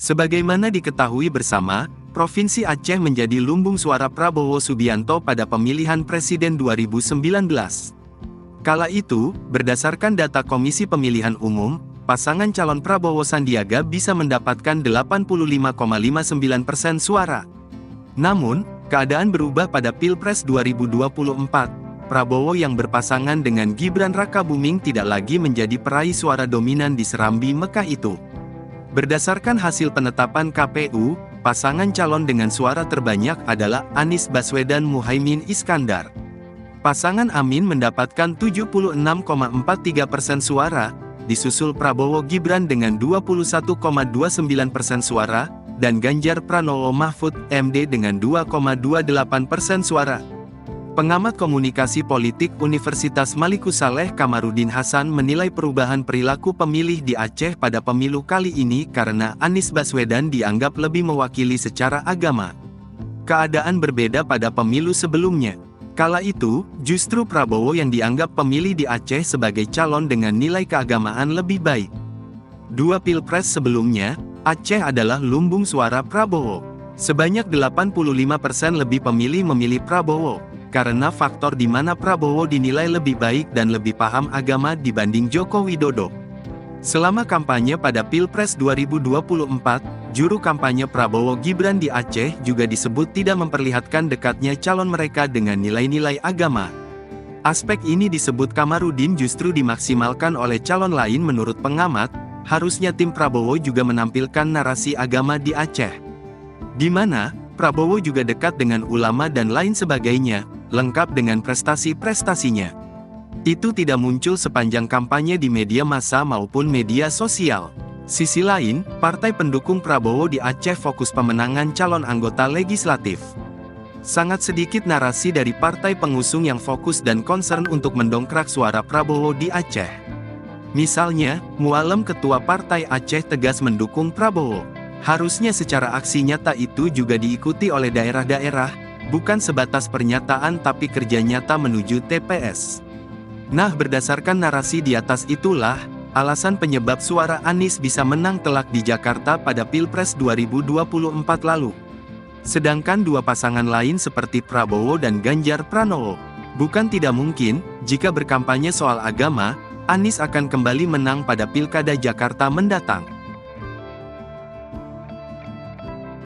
Sebagaimana diketahui bersama, Provinsi Aceh menjadi lumbung suara Prabowo Subianto pada pemilihan presiden 2019. Kala itu, berdasarkan data Komisi Pemilihan Umum, pasangan calon Prabowo Sandiaga bisa mendapatkan 85,59% suara. Namun, keadaan berubah pada Pilpres 2024. Prabowo yang berpasangan dengan Gibran Rakabuming tidak lagi menjadi peraih suara dominan di Serambi Mekah itu. Berdasarkan hasil penetapan KPU, pasangan calon dengan suara terbanyak adalah Anies Baswedan Muhaimin Iskandar. Pasangan Amin mendapatkan 76,43% suara, disusul Prabowo Gibran dengan 21,29% suara, dan Ganjar Pranowo Mahfud MD dengan 2,28% suara. Pengamat komunikasi politik Universitas Maliku Saleh Kamarudin Hasan menilai perubahan perilaku pemilih di Aceh pada pemilu kali ini karena Anies Baswedan dianggap lebih mewakili secara agama. Keadaan berbeda pada pemilu sebelumnya. Kala itu, justru Prabowo yang dianggap pemilih di Aceh sebagai calon dengan nilai keagamaan lebih baik. Dua pilpres sebelumnya, Aceh adalah lumbung suara Prabowo. Sebanyak 85% lebih pemilih memilih Prabowo, karena faktor di mana Prabowo dinilai lebih baik dan lebih paham agama dibanding Joko Widodo. Selama kampanye pada Pilpres 2024, juru kampanye Prabowo Gibran di Aceh juga disebut tidak memperlihatkan dekatnya calon mereka dengan nilai-nilai agama. Aspek ini disebut Kamarudin justru dimaksimalkan oleh calon lain menurut pengamat, harusnya tim Prabowo juga menampilkan narasi agama di Aceh. Di mana, Prabowo juga dekat dengan ulama dan lain sebagainya, lengkap dengan prestasi-prestasinya. Itu tidak muncul sepanjang kampanye di media massa maupun media sosial. Sisi lain, partai pendukung Prabowo di Aceh fokus pemenangan calon anggota legislatif. Sangat sedikit narasi dari partai pengusung yang fokus dan concern untuk mendongkrak suara Prabowo di Aceh. Misalnya, Mualem Ketua Partai Aceh tegas mendukung Prabowo. Harusnya secara aksi nyata itu juga diikuti oleh daerah-daerah, bukan sebatas pernyataan tapi kerja nyata menuju TPS. Nah, berdasarkan narasi di atas itulah, alasan penyebab suara Anies bisa menang telak di Jakarta pada Pilpres 2024 lalu. Sedangkan dua pasangan lain seperti Prabowo dan Ganjar Pranowo, bukan tidak mungkin, jika berkampanye soal agama, Anies akan kembali menang pada Pilkada Jakarta mendatang.